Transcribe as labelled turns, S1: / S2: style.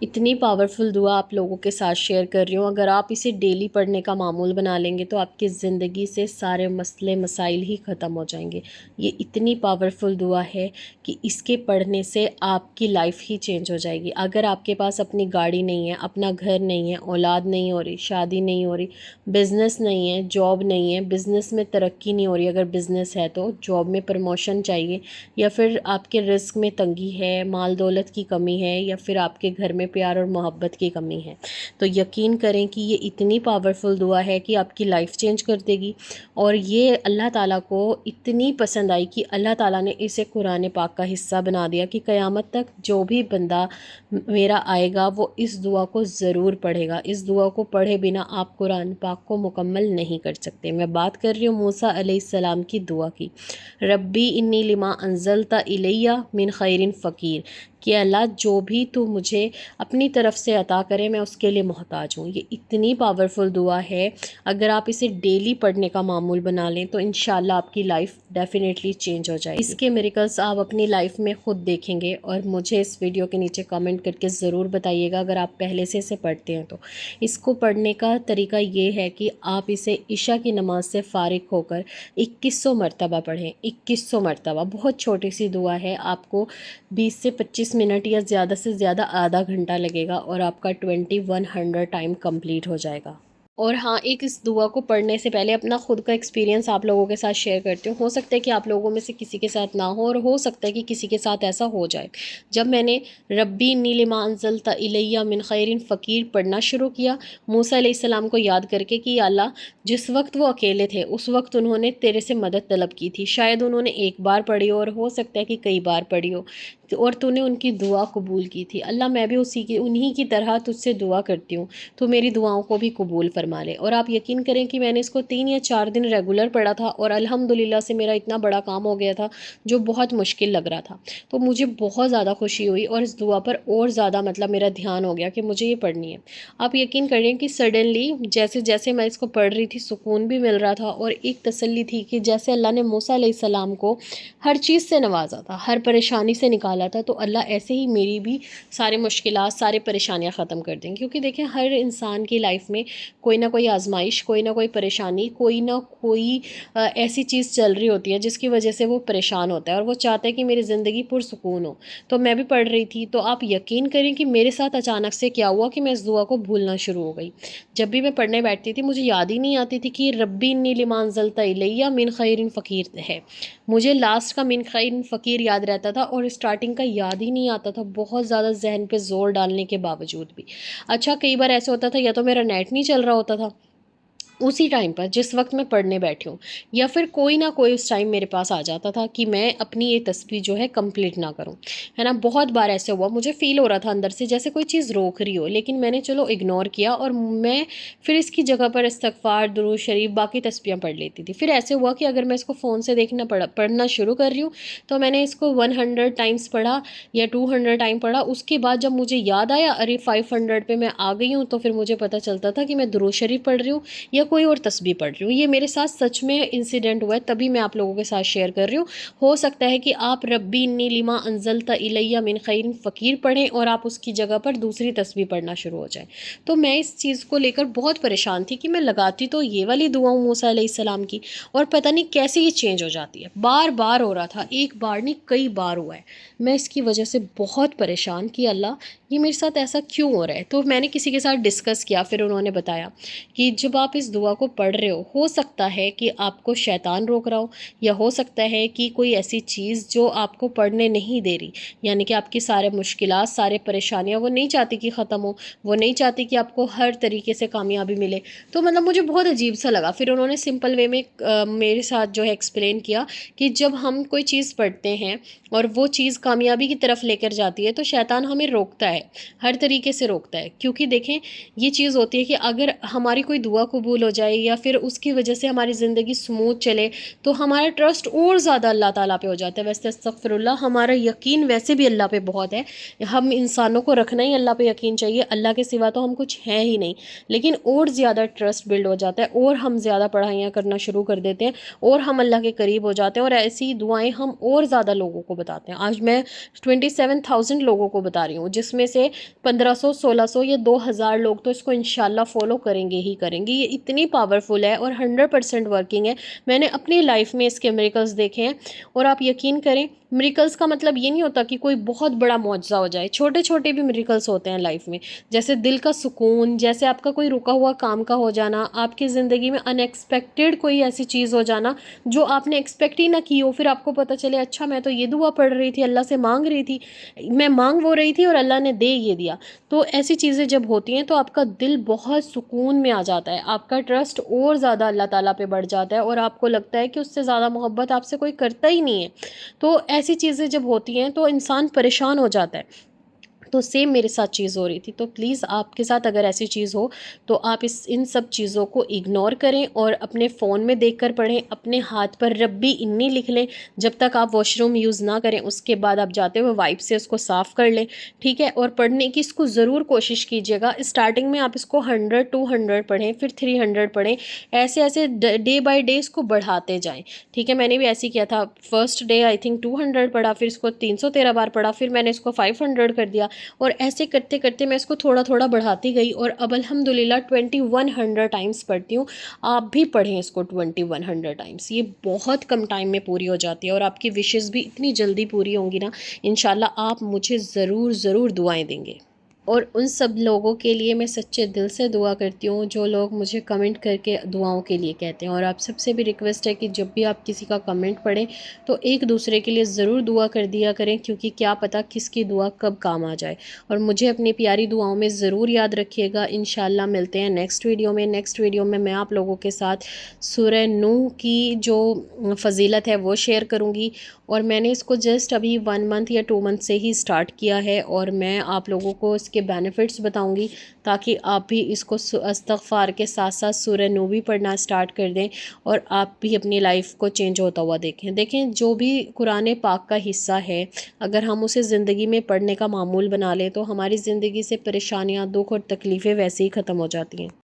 S1: اتنی پاورفل دعا آپ لوگوں کے ساتھ شیئر کر رہی ہوں، اگر آپ اسے ڈیلی پڑھنے کا معمول بنا لیں گے تو آپ کی زندگی سے سارے مسئلے مسائل ہی ختم ہو جائیں گے۔ یہ اتنی پاورفل دعا ہے کہ اس کے پڑھنے سے آپ کی لائف ہی چینج ہو جائے گی۔ اگر آپ کے پاس اپنی گاڑی نہیں ہے، اپنا گھر نہیں ہے، اولاد نہیں ہو رہی، شادی نہیں ہو رہی، بزنس نہیں ہے، جاب نہیں ہے، بزنس میں ترقی نہیں ہو رہی، اگر بزنس ہے تو جاب میں پروموشن چاہیے، یا پھر آپ کے رزق میں تنگی ہے، مال دولت کی کمی ہے، یا پھر آپ کے گھر میں پیار اور محبت کی کمی ہے، تو یقین کریں کہ یہ اتنی پاورفل دعا ہے کہ آپ کی لائف چینج کر دے گی۔ اور یہ اللہ تعالیٰ کو اتنی پسند آئی کہ اللہ تعالیٰ نے اسے قرآن پاک کا حصہ بنا دیا کہ قیامت تک جو بھی بندہ میرا آئے گا وہ اس دعا کو ضرور پڑھے گا۔ اس دعا کو پڑھے بنا آپ قرآن پاک کو مکمل نہیں کر سکتے۔ میں بات کر رہی ہوں موسیٰ علیہ السلام کی دعا کی، ربی انی لما انزلت الیہ من خیر فقیر، کہ اللہ جو بھی تو مجھے اپنی طرف سے عطا کرے میں اس کے لیے محتاج ہوں۔ یہ اتنی پاورفل دعا ہے، اگر آپ اسے ڈیلی پڑھنے کا معمول بنا لیں تو انشاءاللہ آپ کی لائف ڈیفینیٹلی چینج ہو جائے گی۔ اس کے میریکلز آپ اپنی لائف میں خود دیکھیں گے، اور مجھے اس ویڈیو کے نیچے کامنٹ کر کے ضرور بتائیے گا اگر آپ پہلے سے اسے پڑھتے ہیں تو۔ اس کو پڑھنے کا طریقہ یہ ہے کہ آپ اسے عشاء کی نماز سے فارغ ہو کر 2100 مرتبہ پڑھیں۔ 2100 مرتبہ، بہت چھوٹی سی دعا ہے، آپ کو 20 سے 25 منٹ یا زیادہ سے زیادہ آدھا گھنٹہ لگے گا، اور آپ کا 2100 ٹائم کمپلیٹ ہو جائے گا۔ اور ہاں، ایک اس دعا کو پڑھنے سے پہلے اپنا خود کا ایکسپیرینس آپ لوگوں کے ساتھ شیئر کرتی ہوں۔ ہو سکتا ہے کہ آپ لوگوں میں سے کسی کے ساتھ نہ ہو، اور ہو سکتا ہے کہ کسی کے ساتھ ایسا ہو جائے۔ جب میں نے ربی انی لما انزلت الیہ من خیر فقیر پڑھنا شروع کیا، موسیٰ علیہ السلام کو یاد کر کے کہ یا اللہ، جس وقت وہ اکیلے تھے اس وقت انہوں نے تیرے سے مدد طلب کی تھی، شاید انہوں نے ایک بار پڑھی ہو، اور ہو سکتا ہے کہ کئی بار پڑھی ہو، اور تو نے ان کی دعا قبول کی تھی۔ اللہ، میں بھی انہی کی طرح تجھ سے دعا کرتی ہوں، تو میری دعاؤں کو بھی قبول فرما لے۔ اور آپ یقین کریں کہ میں نے اس کو 3 یا 4 دن ریگولر پڑھا تھا، اور الحمدللہ سے میرا اتنا بڑا کام ہو گیا تھا جو بہت مشکل لگ رہا تھا، تو مجھے بہت زیادہ خوشی ہوئی، اور اس دعا پر اور زیادہ میرا دھیان ہو گیا کہ مجھے یہ پڑھنی ہے۔ آپ یقین کریں کہ سڈنلی جیسے جیسے میں اس کو پڑھ رہی تھی سکون بھی مل رہا تھا، اور ایک تسلی تھی کہ جیسے اللہ نے موسیٰ علیہ السلام کو ہر چیز سے نوازا تھا، ہر پریشانی سے نکالا تھا، تو اللہ ایسے ہی میری بھی سارے مشکلات، سارے پریشانیاں ختم کر دیں گے۔ کیونکہ دیکھیں، ہر انسان کی لائف میں کوئی نہ کوئی آزمائش، کوئی نہ کوئی پریشانی، کوئی نہ کوئی ایسی چیز چل رہی ہوتی ہے جس کی وجہ سے وہ پریشان ہوتا ہے، اور وہ چاہتا ہے کہ میری زندگی پرسکون ہو۔ تو میں بھی پڑھ رہی تھی، تو آپ یقین کریں کہ میرے ساتھ اچانک سے کیا ہوا کہ میں اس دعا کو بھولنا شروع ہو گئی۔ جب بھی میں پڑھنے بیٹھتی تھی مجھے یاد ہی نہیں آتی تھی کہ ربی انی لما انزلت الیہ من خیر فقیر ہے، مجھے لاسٹ کا من خیر فقیر یاد رہتا تھا، اور اسٹارٹنگ کا یاد ہی نہیں آتا تھا، بہت زیادہ ذہن پہ زور ڈالنے کے باوجود بھی۔ اچھا، کئی بار ایسے ہوتا تھا یا تو میرا نیٹ نہیں چل رہا ہوتا تھا اسی ٹائم پر جس وقت میں پڑھنے بیٹھی ہوں، یا پھر کوئی نہ کوئی اس ٹائم میرے پاس آ جاتا تھا کہ میں اپنی یہ تسبیح جو ہے کمپلیٹ نہ کروں، ہے نا۔ بہت بار ایسے ہوا، مجھے فیل ہو رہا تھا اندر سے جیسے کوئی چیز روک رہی ہو، لیکن میں نے چلو اگنور کیا، اور میں پھر اس کی جگہ پر استغفار، درود شریف، باقی تسبیحاں پڑھ لیتی تھی۔ پھر ایسے ہوا کہ اگر میں اس کو فون سے پڑھنا شروع کر رہی ہوں تو میں نے اس کو 100 ٹائمس پڑھا یا 200 ٹائم پڑھا، اس کے بعد جب مجھے یاد آیا ارے 500 پہ میں آ گئی ہوں، تو پھر مجھے پتہ چلتا تھا کہ میں درود شریف پڑھ رہی ہوں یا کوئی اور تسبیح پڑھ رہی ہوں۔ یہ میرے ساتھ سچ میں انسیڈنٹ ہوا ہے، تبھی میں آپ لوگوں کے ساتھ شیئر کر رہی ہوں۔ ہو سکتا ہے کہ آپ ربی انی لما انزلت الیہ من خیر فقیر پڑھیں اور آپ اس کی جگہ پر دوسری تسبیح پڑھنا شروع ہو جائیں۔ تو میں اس چیز کو لے کر بہت پریشان تھی کہ میں لگاتی تو یہ والی دعا ہوں موسیٰ علیہ السلام کی، اور پتہ نہیں کیسے یہ چینج ہو جاتی ہے۔ بار بار ہو رہا تھا، ایک بار نہیں کئی بار ہوا ہے۔ میں اس کی وجہ سے بہت پریشان کہ اللہ، یہ میرے ساتھ ایسا کیوں ہو رہا ہے؟ تو میں نے کسی کے ساتھ ڈسکس کیا، پھر انہوں نے بتایا کہ جب آپ اس دعا کو پڑھ رہے ہو سکتا ہے کہ آپ کو شیطان روک رہا ہو، یا ہو سکتا ہے کہ کوئی ایسی چیز جو آپ کو پڑھنے نہیں دے رہی، یعنی کہ آپ کی سارے مشکلات، سارے پریشانیاں وہ نہیں چاہتی کہ ختم ہو، وہ نہیں چاہتی کہ آپ کو ہر طریقے سے کامیابی ملے۔ تو مجھے بہت عجیب سا لگا۔ پھر انہوں نے سمپل وے میں میرے ساتھ جو ہے ایکسپلین کیا کہ جب ہم کوئی چیز پڑھتے ہیں اور وہ چیز کامیابی کی طرف لے کر جاتی ہے تو شیطان ہمیں روکتا ہے، ہر طریقے سے روکتا ہے، کیونکہ دیکھیں یہ چیز ہوتی ہے کہ اگر ہماری کوئی دعا قبول قبول ہو جائے یا پھر اس کی وجہ سے ہماری زندگی سموتھ چلے تو ہمارا ٹرسٹ اور زیادہ اللہ تعالیٰ پہ ہو جاتا ہے. ویسے استغفر اللہ، ہمارا یقین ویسے بھی اللہ پہ بہت ہے، ہم انسانوں کو رکھنا ہی اللہ پہ یقین چاہیے، اللہ کے سوا تو ہم کچھ ہیں ہی نہیں، لیکن اور زیادہ ٹرسٹ بلڈ ہو جاتا ہے اور ہم زیادہ پڑھائیاں کرنا شروع کر دیتے ہیں اور ہم اللہ کے قریب ہو جاتے ہیں، اور ایسی دعائیں ہم اور زیادہ لوگوں کو بتاتے ہیں. آج میں 27,000 لوگوں کو بتا رہی ہوں، جس میں سے 1500 1600 یا 2000 لوگ تو اس کو انشاءاللہ فالو کریں گے ہی کریں گے. یہ اتنی پاورفل ہے اور 100% ورکنگ ہے. میں نے اپنی لائف میں اس کے میریکلز دیکھے ہیں، اور آپ یقین کریں میریکلز کا مطلب یہ نہیں ہوتا کہ کوئی بہت بڑا معجزہ ہو جائے، چھوٹے چھوٹے بھی میریکلز ہوتے ہیں لائف میں، جیسے دل کا سکون، جیسے آپ کا کوئی رکا ہوا کام کا ہو جانا، آپ کی زندگی میں ان ایکسپیکٹڈ کوئی ایسی چیز ہو جانا جو آپ نے ایکسپیکٹ ہی نہ کی ہو، پھر آپ کو پتہ چلے اچھا میں تو یہ دعا پڑھ رہی تھی، اللہ سے مانگ رہی تھی، میں مانگ وہ رہی تھی اور اللہ نے دے یہ دیا. تو ایسی چیزیں جب ہوتی ہیں تو آپ کا دل بہت سکون میں آ جاتا ہے، آپ کا ٹرسٹ اور زیادہ اللہ تعالیٰ پہ بڑھ جاتا ہے، اور آپ کو لگتا ہے کہ اس سے زیادہ محبت آپ سے کوئی کرتا ہی نہیں ہے. تو ایسی چیزیں جب ہوتی ہیں تو انسان پریشان ہو جاتا ہے. تو سیم میرے ساتھ چیز ہو رہی تھی. تو پلیز آپ کے ساتھ اگر ایسی چیز ہو تو آپ ان سب چیزوں کو اگنور کریں اور اپنے فون میں دیکھ کر پڑھیں، اپنے ہاتھ پر ربی انی لکھ لیں جب تک آپ واش روم یوز نہ کریں، اس کے بعد آپ جاتے ہوئے وائپ سے اس کو صاف کر لیں، ٹھیک ہے. اور پڑھنے کی اس کو ضرور کوشش کیجیے گا. اسٹارٹنگ میں آپ اس کو 100 200 پڑھیں، پھر 300 پڑھیں، ایسے ایسے ڈے بائی ڈے اس کو بڑھاتے جائیں، ٹھیک ہے. میں نے بھی ایسے کیا تھا، فرسٹ ڈے آئی تھنک 200 پڑھا، پھر اس کو 313 بار پڑھا، پھر میں نے اس کو 500 کر دیا، اور ایسے کرتے کرتے میں اس کو تھوڑا تھوڑا بڑھاتی گئی، اور اب الحمدللہ 2100 ٹائمز پڑھتی ہوں. آپ بھی پڑھیں اس کو 2100 ٹائمز، یہ بہت کم ٹائم میں پوری ہو جاتی ہے، اور آپ کی وشز بھی اتنی جلدی پوری ہوں گی نا انشاءاللہ. آپ مجھے ضرور ضرور دعائیں دیں گے. اور ان سب لوگوں کے لیے میں سچے دل سے دعا کرتی ہوں جو لوگ مجھے کمنٹ کر کے دعاؤں کے لیے کہتے ہیں. اور آپ سب سے بھی ریکویسٹ ہے کہ جب بھی آپ کسی کا کمنٹ پڑھیں تو ایک دوسرے کے لیے ضرور دعا کر دیا کریں، کیونکہ کیا پتہ کس کی دعا کب کام آ جائے. اور مجھے اپنی پیاری دعاؤں میں ضرور یاد رکھیے گا. انشاءاللہ ملتے ہیں نیکسٹ ویڈیو میں. نیکسٹ ویڈیو میں آپ لوگوں کے ساتھ سورہ نوح کی جو فضیلت ہے وہ شیئر کروں گی، اور میں نے اس کو جسٹ ابھی 1 منتھ یا 2 منتھ سے ہی سٹارٹ کیا ہے، اور میں آپ لوگوں کو اس کے بینیفٹس بتاؤں گی تاکہ آپ بھی اس کو استغفار کے ساتھ ساتھ سورہ نوح بھی پڑھنا سٹارٹ کر دیں، اور آپ بھی اپنی لائف کو چینج ہوتا ہوا دیکھیں. جو بھی قرآن پاک کا حصہ ہے اگر ہم اسے زندگی میں پڑھنے کا معمول بنا لیں تو ہماری زندگی سے پریشانیاں، دکھ اور تکلیفیں ویسے ہی ختم ہو جاتی ہیں.